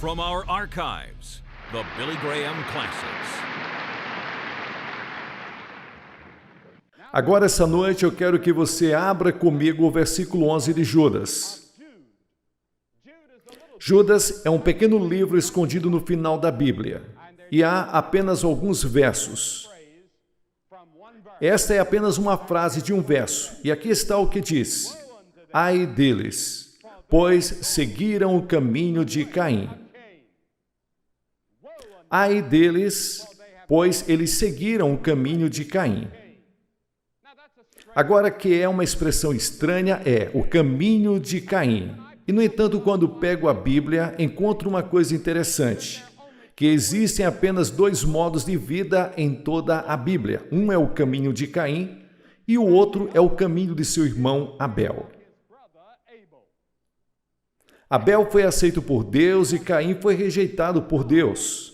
From our archives, the Billy Graham Classics. Agora, essa noite, eu quero que você abra comigo o versículo 11 de Judas. Judas é um pequeno livro escondido no final da Bíblia, e há apenas alguns versos. Esta é apenas uma frase de um verso, e aqui está o que diz: Ai deles, pois seguiram o caminho de Caim. Ai deles, pois eles seguiram o caminho de Caim. Agora, que é uma expressão estranha, é o caminho de Caim. E, no entanto, quando pego a Bíblia, encontro uma coisa interessante, que existem apenas dois modos de vida em toda a Bíblia. Um é o caminho de Caim e o outro é o caminho de seu irmão Abel. Abel foi aceito por Deus e Caim foi rejeitado por Deus.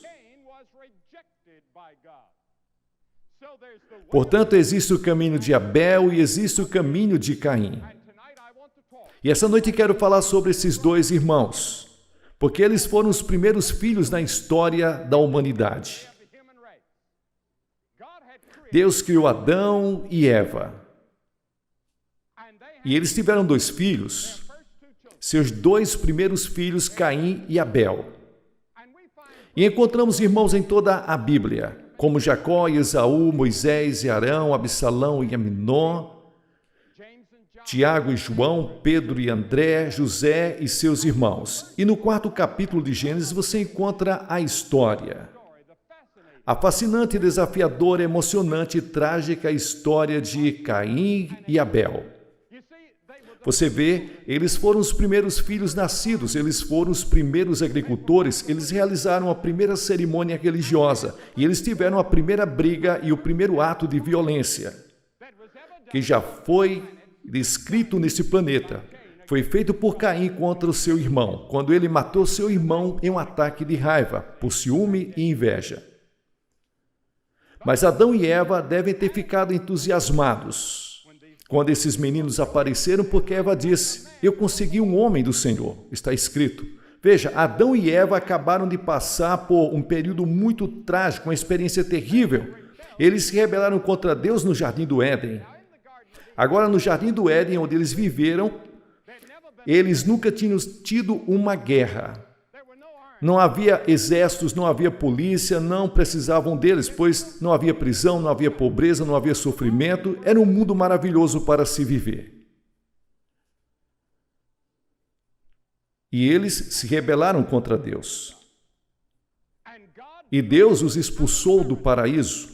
Portanto, existe o caminho de Abel e existe o caminho de Caim. E essa noite quero falar sobre esses dois irmãos, porque eles foram os primeiros filhos na história da humanidade. Deus criou Adão e Eva. E eles tiveram dois filhos, seus dois primeiros filhos, Caim e Abel. E encontramos irmãos em toda a Bíblia, como Jacó e Esaú, Moisés e Arão, Absalão e Aminon, Tiago e João, Pedro e André, José e seus irmãos. E no 4º capítulo de Gênesis você encontra a história. A fascinante, desafiadora, emocionante e trágica história de Caim e Abel. Você vê, eles foram os primeiros filhos nascidos, eles foram os primeiros agricultores, eles realizaram a primeira cerimônia religiosa e eles tiveram a primeira briga e o primeiro ato de violência, que já foi descrito nesse planeta. Foi feito por Caim contra o seu irmão, quando ele matou seu irmão em um ataque de raiva, por ciúme e inveja. Mas Adão e Eva devem ter ficado entusiasmados quando esses meninos apareceram, porque Eva disse: eu consegui um homem do Senhor. Está escrito. Veja, Adão e Eva acabaram de passar por um período muito trágico, uma experiência terrível. Eles se rebelaram contra Deus no Jardim do Éden. Agora, no Jardim do Éden, onde eles viveram, eles nunca tinham tido uma guerra. Não havia exércitos, não havia polícia, não precisavam deles, pois não havia prisão, não havia pobreza, não havia sofrimento. Era um mundo maravilhoso para se viver. E eles se rebelaram contra Deus. E Deus os expulsou do paraíso.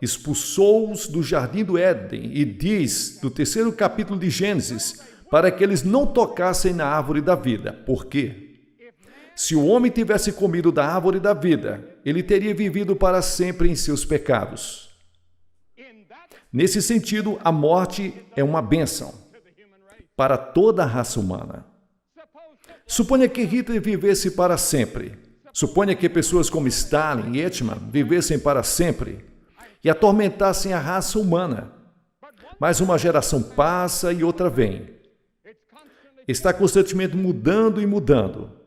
Expulsou-os do Jardim do Éden e diz, no 3º capítulo de Gênesis, para que eles não tocassem na árvore da vida. Por quê? Se o homem tivesse comido da árvore da vida, ele teria vivido para sempre em seus pecados. Nesse sentido, a morte é uma bênção para toda a raça humana. Suponha que Hitler vivesse para sempre. Suponha que pessoas como Stalin e Eichmann vivessem para sempre e atormentassem a raça humana. Mas uma geração passa e outra vem. Está constantemente mudando e mudando.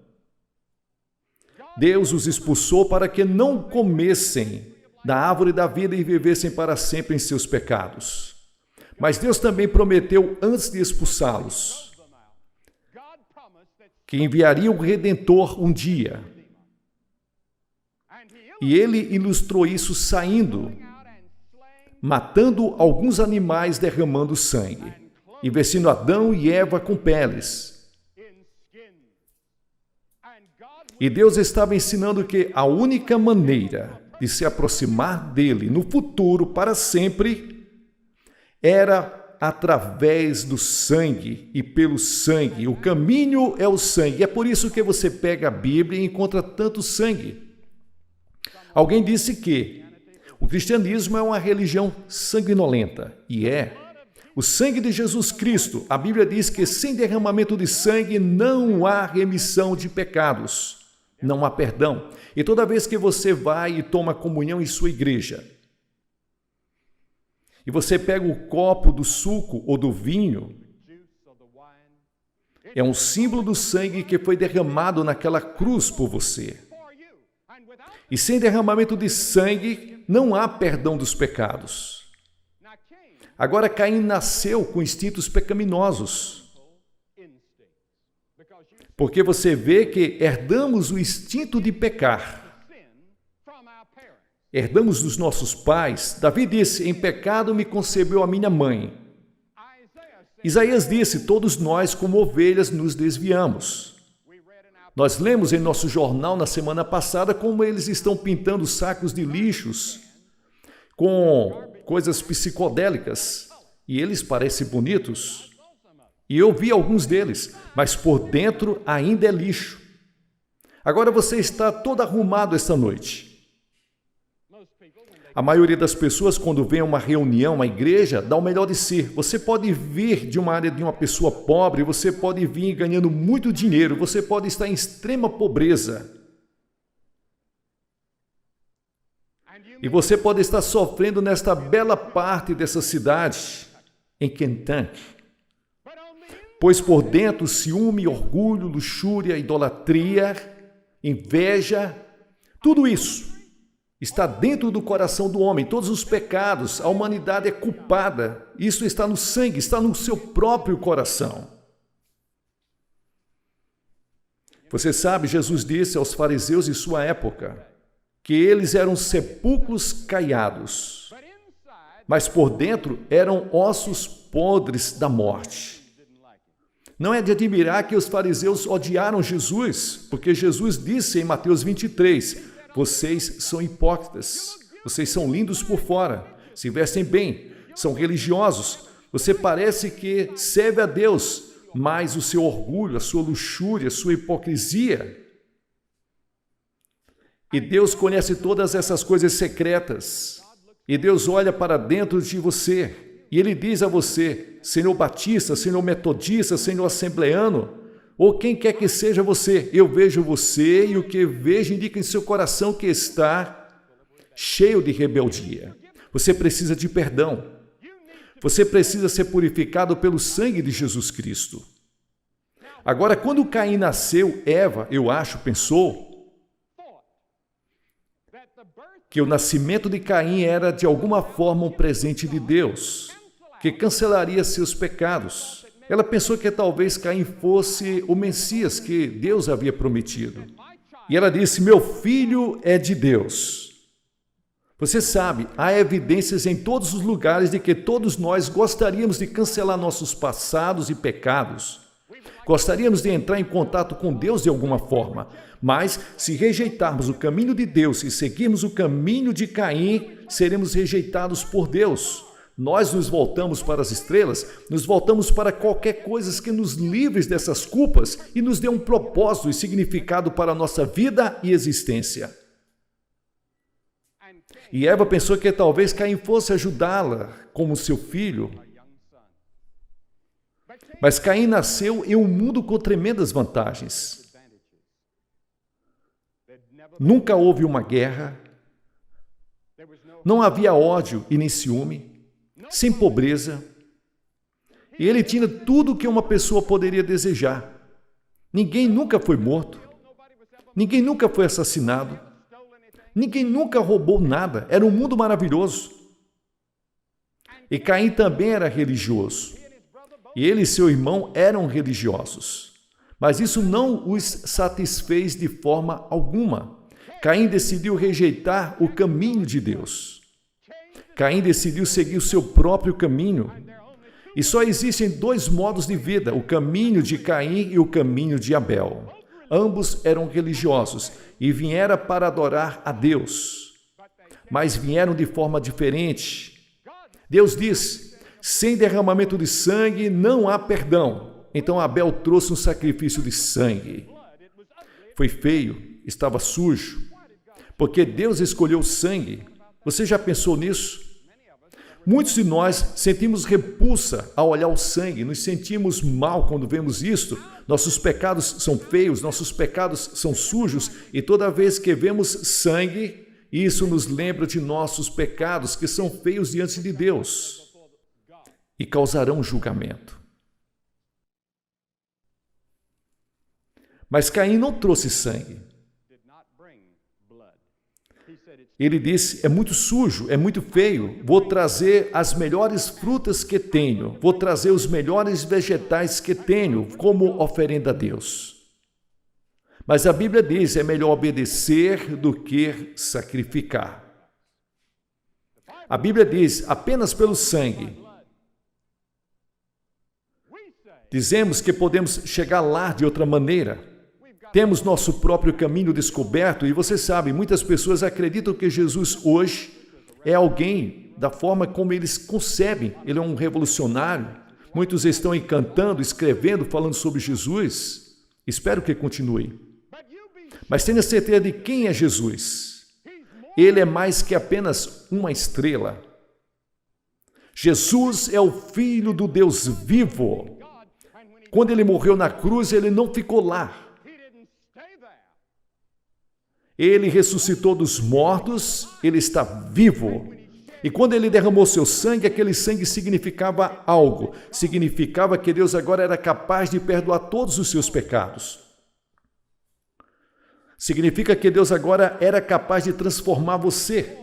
Deus os expulsou para que não comessem da árvore da vida e vivessem para sempre em seus pecados. Mas Deus também prometeu, antes de expulsá-los, que enviaria o Redentor um dia. E ele ilustrou isso saindo, matando alguns animais, derramando sangue, e vestindo Adão e Eva com peles. E Deus estava ensinando que a única maneira de se aproximar dele no futuro para sempre era através do sangue e pelo sangue. O caminho é o sangue. É por isso que você pega a Bíblia e encontra tanto sangue. Alguém disse que o cristianismo é uma religião sanguinolenta. E é. O sangue de Jesus Cristo, a Bíblia diz que sem derramamento de sangue não há remissão de pecados. Não há perdão. E toda vez que você vai e toma comunhão em sua igreja, e você pega o copo do suco ou do vinho, É um símbolo do sangue que foi derramado naquela cruz por você. E sem derramamento de sangue, não há perdão dos pecados. Agora, Caim nasceu com instintos pecaminosos. Porque você vê que herdamos o instinto de pecar. Herdamos dos nossos pais. Davi disse, em pecado me concebeu a minha mãe. Isaías disse, todos nós como ovelhas nos desviamos. Nós lemos em nosso jornal na semana passada como eles estão pintando sacos de lixos com coisas psicodélicas. E eles parecem bonitos. E eu vi alguns deles, mas por dentro ainda é lixo. Agora você está todo arrumado esta noite. A maioria das pessoas, quando vem a uma reunião, uma igreja, dá o melhor de si. Você pode vir de uma área de uma pessoa pobre, você pode vir ganhando muito dinheiro, você pode estar em extrema pobreza. E você pode estar sofrendo nesta bela parte dessa cidade, em Kentucky. Pois por dentro, ciúme, orgulho, luxúria, idolatria, inveja, tudo isso está dentro do coração do homem. Todos os pecados, a humanidade é culpada. Isso está no sangue, está no seu próprio coração. Você sabe, Jesus disse aos fariseus de sua época que eles eram sepulcros caiados, mas por dentro eram ossos podres da morte. Não é de admirar que os fariseus odiaram Jesus, porque Jesus disse em Mateus 23, vocês são hipócritas, vocês são lindos por fora, se vestem bem, são religiosos, você parece que serve a Deus, mas o seu orgulho, a sua luxúria, a sua hipocrisia. E Deus conhece todas essas coisas secretas, e Deus olha para dentro de você, e Ele diz a você, Senhor Batista, Senhor Metodista, Senhor Assembleano, ou quem quer que seja você, eu vejo você e o que vejo indica em seu coração que está cheio de rebeldia. Você precisa de perdão. Você precisa ser purificado pelo sangue de Jesus Cristo. Agora, quando Caim nasceu, Eva, eu acho, pensou que o nascimento de Caim era de alguma forma um presente de Deus, que cancelaria seus pecados. Ela pensou que talvez Caim fosse o Messias que Deus havia prometido. E ela disse, meu filho é de Deus. Você sabe, há evidências em todos os lugares de que todos nós gostaríamos de cancelar nossos passados e pecados. Gostaríamos de entrar em contato com Deus de alguma forma. Mas, se rejeitarmos o caminho de Deus e seguirmos o caminho de Caim, seremos rejeitados por Deus. Nós nos voltamos para as estrelas, nos voltamos para qualquer coisa que nos livre dessas culpas e nos dê um propósito e significado para a nossa vida e existência. E Eva pensou que talvez Caim fosse ajudá-la como seu filho. Mas Caim nasceu em um mundo com tremendas vantagens. Nunca houve uma guerra, não havia ódio e nem ciúme, sem pobreza, e ele tinha tudo o que uma pessoa poderia desejar. Ninguém nunca foi morto, ninguém nunca foi assassinado, ninguém nunca roubou nada, era um mundo maravilhoso. E Caim também era religioso, e ele e seu irmão eram religiosos, mas isso não os satisfez de forma alguma. Caim decidiu rejeitar o caminho de Deus. Caim decidiu seguir o seu próprio caminho. E só existem dois modos de vida, o caminho de Caim e o caminho de Abel. Ambos eram religiosos e vieram para adorar a Deus, mas vieram de forma diferente. Deus disse, sem derramamento de sangue não há perdão. Então Abel trouxe um sacrifício de sangue. Foi feio, estava sujo, porque Deus escolheu o sangue. Você já pensou nisso? Muitos de nós sentimos repulsa ao olhar o sangue, nos sentimos mal quando vemos isto. Nossos pecados são feios, nossos pecados são sujos, e toda vez que vemos sangue, isso nos lembra de nossos pecados que são feios diante de Deus e causarão julgamento. Mas Caim não trouxe sangue. Ele disse, é muito sujo, é muito feio, vou trazer as melhores frutas que tenho, vou trazer os melhores vegetais que tenho como oferenda a Deus. Mas a Bíblia diz, é melhor obedecer do que sacrificar. A Bíblia diz, apenas pelo sangue. Dizemos que podemos chegar lá de outra maneira. Temos nosso próprio caminho descoberto e você sabe, muitas pessoas acreditam que Jesus hoje é alguém da forma como eles concebem. Ele é um revolucionário. Muitos estão cantando, escrevendo, falando sobre Jesus. Espero que continue. Mas tenha certeza de quem é Jesus. Ele é mais que apenas uma estrela. Jesus é o Filho do Deus vivo. Quando ele morreu na cruz, ele não ficou lá. Ele ressuscitou dos mortos, ele está vivo. E quando ele derramou seu sangue, aquele sangue significava algo. Significava que Deus agora era capaz de perdoar todos os seus pecados. Significa que Deus agora era capaz de transformar você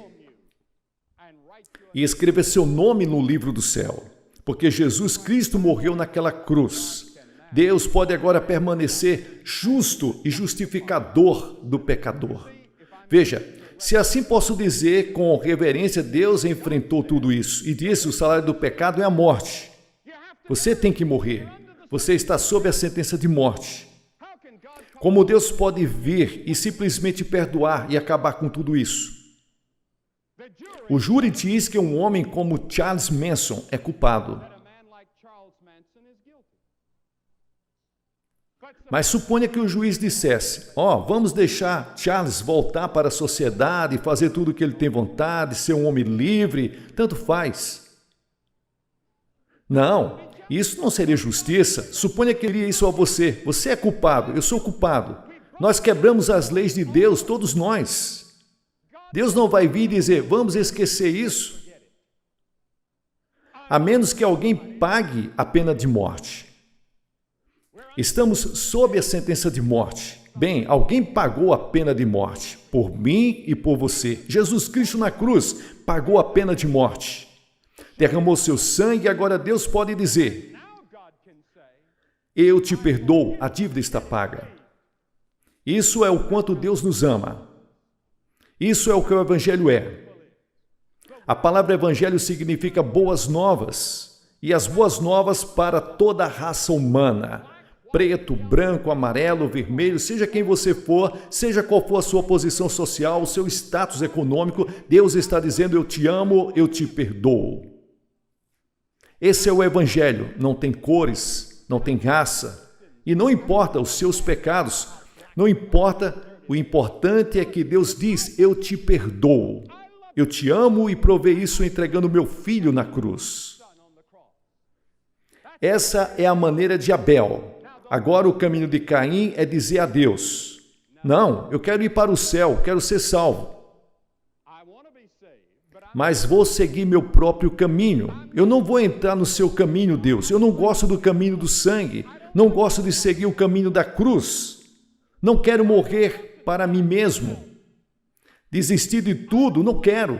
e escrever seu nome no livro do céu. Porque Jesus Cristo morreu naquela cruz. Deus pode agora permanecer justo e justificador do pecador. Veja, se assim posso dizer, com reverência, Deus enfrentou tudo isso e disse: o salário do pecado é a morte. Você tem que morrer. Você está sob a sentença de morte. Como Deus pode vir e simplesmente perdoar e acabar com tudo isso? O júri diz que um homem como Charles Manson é culpado. Mas suponha que o juiz dissesse: vamos deixar Charles voltar para a sociedade, fazer tudo o que ele tem vontade, ser um homem livre, tanto faz. Não, isso não seria justiça. Suponha que ele diria isso a você: você é culpado, eu sou culpado. Nós quebramos as leis de Deus, todos nós. Deus não vai vir dizer: vamos esquecer isso. A menos que alguém pague a pena de morte. Estamos sob a sentença de morte. Bem, alguém pagou a pena de morte, por mim e por você. Jesus Cristo na cruz pagou a pena de morte. Derramou seu sangue e agora Deus pode dizer: eu te perdoo, a dívida está paga. Isso é o quanto Deus nos ama. Isso é o que o Evangelho é. A palavra Evangelho significa boas novas, e as boas novas para toda a raça humana. Preto, branco, amarelo, vermelho, seja quem você for, seja qual for a sua posição social, o seu status econômico, Deus está dizendo: eu te amo, eu te perdoo. Esse é o Evangelho, não tem cores, não tem raça, e não importa os seus pecados, não importa, o importante é que Deus diz: eu te perdoo, eu te amo e provei isso entregando meu filho na cruz. Essa é a maneira de Abel. Agora o caminho de Caim é dizer a Deus: não, eu quero ir para o céu, quero ser salvo. Mas vou seguir meu próprio caminho. Eu não vou entrar no seu caminho, Deus. Eu não gosto do caminho do sangue. Não gosto de seguir o caminho da cruz. Não quero morrer para mim mesmo. Desistir de tudo, não quero.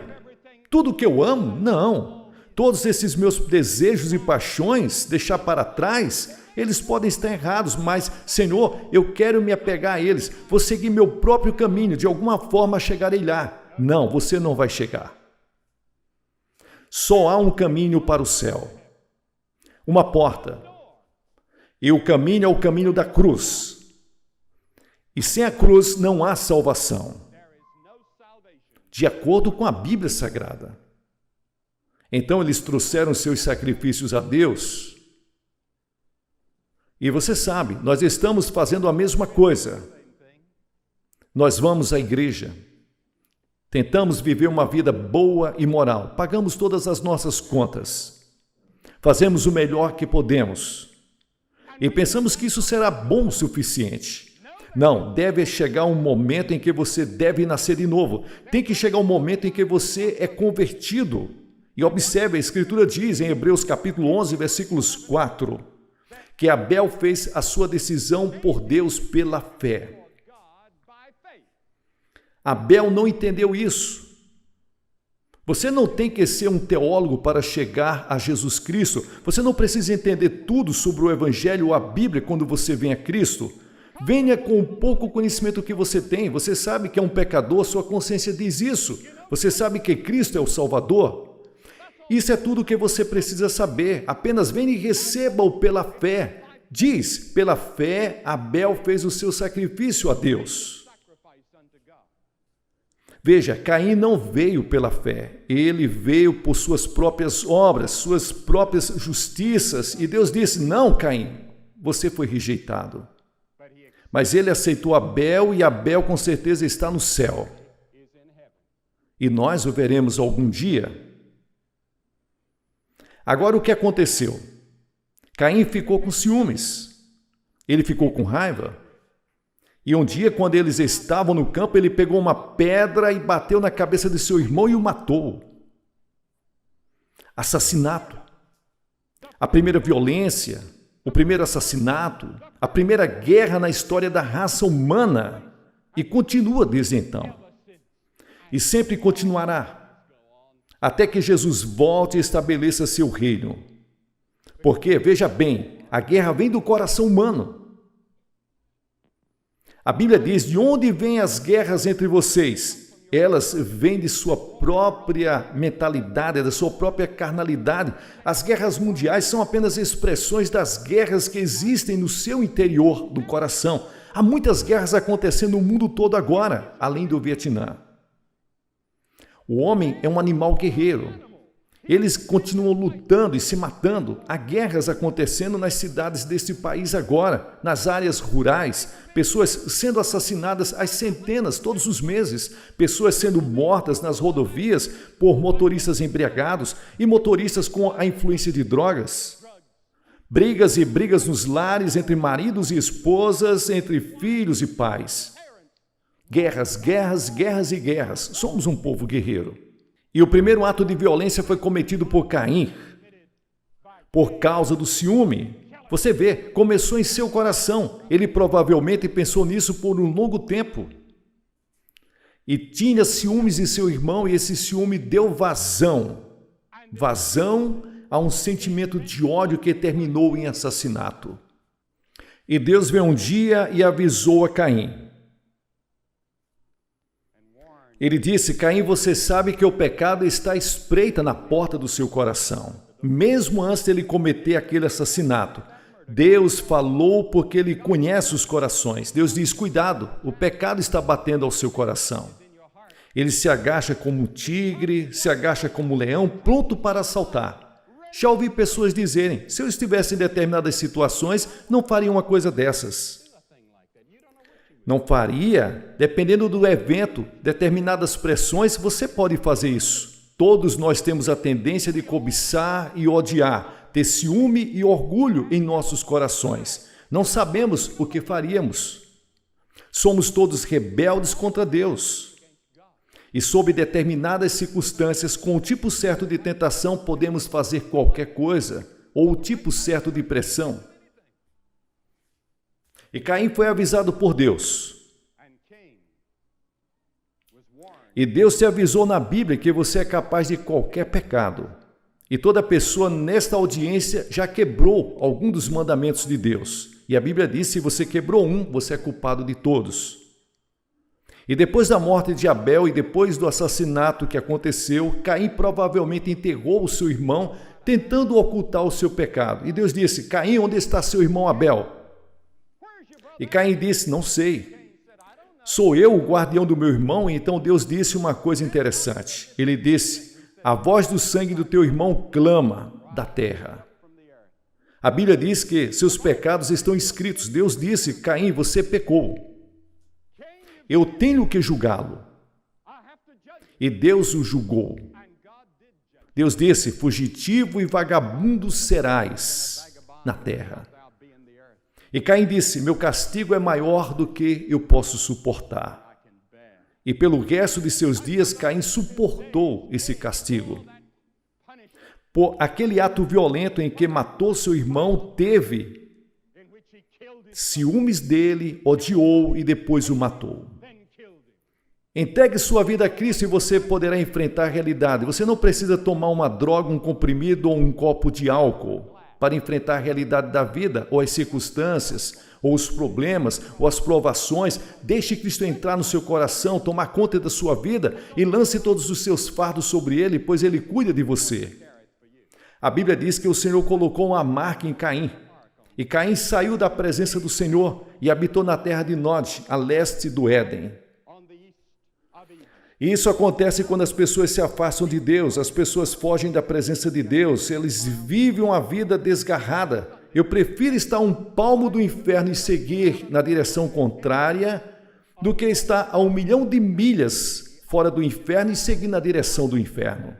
Tudo que eu amo, não. Todos esses meus desejos e paixões, deixar para trás, eles podem estar errados, mas, Senhor, eu quero me apegar a eles. Vou seguir meu próprio caminho, de alguma forma chegarei lá. Não, você não vai chegar. Só há um caminho para o céu. Uma porta. E o caminho é o caminho da cruz. E sem a cruz não há salvação. De acordo com a Bíblia Sagrada. Então eles trouxeram seus sacrifícios a Deus. E você sabe, nós estamos fazendo a mesma coisa. Nós vamos à igreja. Tentamos viver uma vida boa e moral. Pagamos todas as nossas contas. Fazemos o melhor que podemos. E pensamos que isso será bom o suficiente. Não, deve chegar um momento em que você deve nascer de novo. Tem que chegar um momento em que você é convertido. E observe, a Escritura diz em Hebreus capítulo 11, versículos 4, que Abel fez a sua decisão por Deus pela fé. Abel não entendeu isso. Você não tem que ser um teólogo para chegar a Jesus Cristo. Você não precisa entender tudo sobre o Evangelho ou a Bíblia quando você vem a Cristo. Venha com o pouco conhecimento que você tem. Você sabe que é um pecador, sua consciência diz isso. Você sabe que Cristo é o Salvador. Isso é tudo o que você precisa saber. Apenas venha e receba-o pela fé. Diz, pela fé, Abel fez o seu sacrifício a Deus. Veja, Caim não veio pela fé, ele veio por suas próprias obras, suas próprias justiças, e Deus disse, não, Caim, você foi rejeitado. Mas ele aceitou Abel, e Abel com certeza está no céu. E nós o veremos algum dia. Agora o que aconteceu? Caim ficou com ciúmes, ele ficou com raiva. E um dia, quando eles estavam no campo, ele pegou uma pedra e bateu na cabeça de seu irmão e o matou. Assassinato. A primeira violência, o primeiro assassinato, a primeira guerra na história da raça humana. E continua desde então. E sempre continuará. Até que Jesus volte e estabeleça seu reino. Porque, veja bem, a guerra vem do coração humano. A Bíblia diz, de onde vêm as guerras entre vocês? Elas vêm de sua própria mentalidade, da sua própria carnalidade. As guerras mundiais são apenas expressões das guerras que existem no seu interior do coração. Há muitas guerras acontecendo no mundo todo agora, além do Vietnã. O homem é um animal guerreiro. Eles continuam lutando e se matando. Há guerras acontecendo nas cidades deste país agora, nas áreas rurais, pessoas sendo assassinadas às centenas todos os meses, pessoas sendo mortas nas rodovias por motoristas embriagados e motoristas com a influência de drogas. Brigas e brigas nos lares entre maridos e esposas, entre filhos e pais. Guerras, guerras, guerras e guerras. Somos um povo guerreiro. E o primeiro ato de violência foi cometido por Caim, por causa do ciúme. Você vê, começou em seu coração. Ele provavelmente pensou nisso por um longo tempo. E tinha ciúmes em seu irmão, e esse ciúme deu vazão a um sentimento de ódio que terminou em assassinato. E Deus veio um dia e avisou a Caim. Ele disse, Caim, você sabe que o pecado está à espreita na porta do seu coração. Mesmo antes de ele cometer aquele assassinato, Deus falou porque ele conhece os corações. Deus diz, cuidado, o pecado está batendo ao seu coração. Ele se agacha como um tigre, se agacha como um leão, pronto para assaltar. Já ouvi pessoas dizerem, se eu estivesse em determinadas situações, não faria uma coisa dessas. Não faria, dependendo do evento, determinadas pressões, você pode fazer isso. Todos nós temos a tendência de cobiçar e odiar, ter ciúme e orgulho em nossos corações. Não sabemos o que faríamos. Somos todos rebeldes contra Deus. E sob determinadas circunstâncias, com o tipo certo de tentação, podemos fazer qualquer coisa, ou o tipo certo de pressão. E Caim foi avisado por Deus. E Deus te avisou na Bíblia que você é capaz de qualquer pecado. E toda pessoa nesta audiência já quebrou algum dos mandamentos de Deus. E a Bíblia diz, se você quebrou um, você é culpado de todos. E depois da morte de Abel e depois do assassinato que aconteceu, Caim provavelmente enterrou o seu irmão, tentando ocultar o seu pecado. E Deus disse, Caim, onde está seu irmão Abel? E Caim disse, não sei. Sou eu o guardião do meu irmão? E então Deus disse uma coisa interessante. Ele disse, a voz do sangue do teu irmão clama da terra. A Bíblia diz que seus pecados estão escritos. Deus disse, Caim, você pecou. Eu tenho que julgá-lo. E Deus o julgou. Deus disse, fugitivo e vagabundo serás na terra. E Caim disse, meu castigo é maior do que eu posso suportar. E pelo resto de seus dias, Caim suportou esse castigo. Por aquele ato violento em que matou seu irmão, teve ciúmes dele, odiou e depois o matou. Entregue sua vida a Cristo e você poderá enfrentar a realidade. Você não precisa tomar uma droga, um comprimido ou um copo de álcool para enfrentar a realidade da vida, ou as circunstâncias, ou os problemas, ou as provações. Deixe Cristo entrar no seu coração, tomar conta da sua vida e lance todos os seus fardos sobre Ele, pois Ele cuida de você. A Bíblia diz que o Senhor colocou uma marca em Caim. E Caim saiu da presença do Senhor e habitou na terra de Nod, a leste do Éden. E isso acontece quando as pessoas se afastam de Deus, as pessoas fogem da presença de Deus, eles vivem uma vida desgarrada. Eu prefiro estar a um palmo do inferno e seguir na direção contrária do que estar a 1 milhão de milhas fora do inferno e seguir na direção do inferno.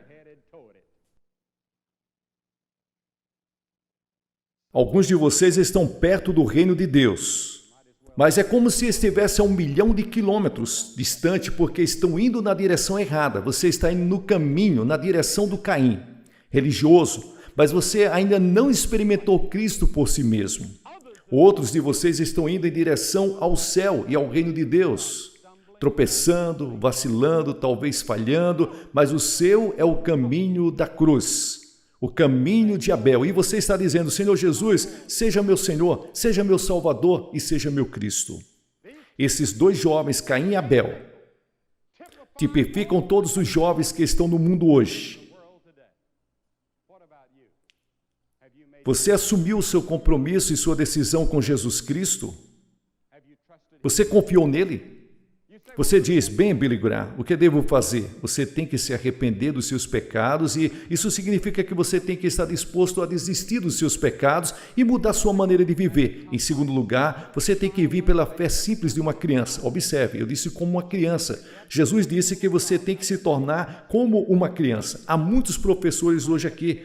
Alguns de vocês estão perto do reino de Deus, mas é como se estivesse a 1 milhão de quilômetros distante, porque estão indo na direção errada. Você está indo no caminho, na direção do Caim, religioso, mas você ainda não experimentou Cristo por si mesmo. Outros de vocês estão indo em direção ao céu e ao reino de Deus, tropeçando, vacilando, talvez falhando, mas o seu é o caminho da cruz. O caminho de Abel. E você está dizendo: Senhor Jesus, seja meu Senhor, seja meu Salvador e seja meu Cristo. Esses dois jovens, Caim e Abel, tipificam todos os jovens que estão no mundo hoje. Você assumiu o seu compromisso e sua decisão com Jesus Cristo? Você confiou nele? Você diz: bem, Billy Graham, o que devo fazer? Você tem que se arrepender dos seus pecados e isso significa que você tem que estar disposto a desistir dos seus pecados e mudar sua maneira de viver. Em segundo lugar, você tem que vir pela fé simples de uma criança. Observe, eu disse como uma criança. Jesus disse que você tem que se tornar como uma criança. Há muitos professores hoje aqui,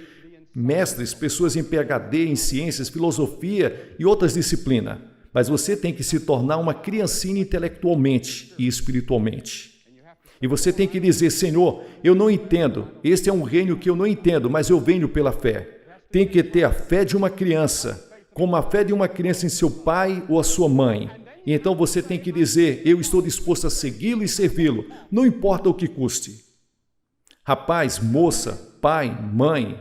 mestres, pessoas em PhD, em ciências, filosofia e outras disciplinas. Mas você tem que se tornar uma criancinha intelectualmente e espiritualmente. E você tem que dizer: Senhor, eu não entendo, este é um reino que eu não entendo, mas eu venho pela fé. Tem que ter a fé de uma criança, como a fé de uma criança em seu pai ou a sua mãe. E então você tem que dizer: eu estou disposto a segui-lo e servi-lo, não importa o que custe. Rapaz, moça, pai, mãe,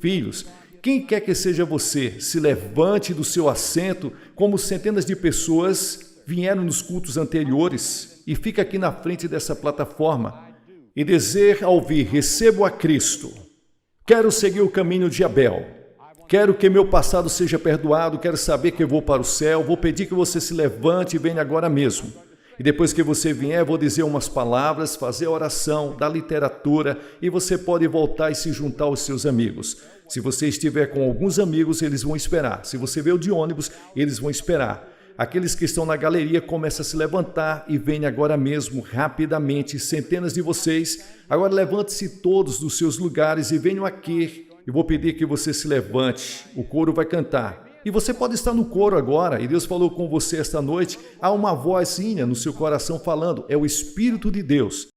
filhos, quem quer que seja você, se levante do seu assento, como centenas de pessoas vieram nos cultos anteriores, e fica aqui na frente dessa plataforma e dizer ao ouvir: recebo a Cristo, quero seguir o caminho de Abel, quero que meu passado seja perdoado, quero saber que eu vou para o céu, vou pedir que você se levante e venha agora mesmo. E depois que você vier, vou dizer umas palavras, fazer a oração, dar literatura, e você pode voltar e se juntar aos seus amigos. Se você estiver com alguns amigos, eles vão esperar. Se você veio de ônibus, eles vão esperar. Aqueles que estão na galeria começam a se levantar e venham agora mesmo, rapidamente, centenas de vocês. Agora levante-se todos dos seus lugares e venham aqui. Eu vou pedir que você se levante. O coro vai cantar. E você pode estar no coro agora, e Deus falou com você esta noite. Há uma vozinha no seu coração falando: é o Espírito de Deus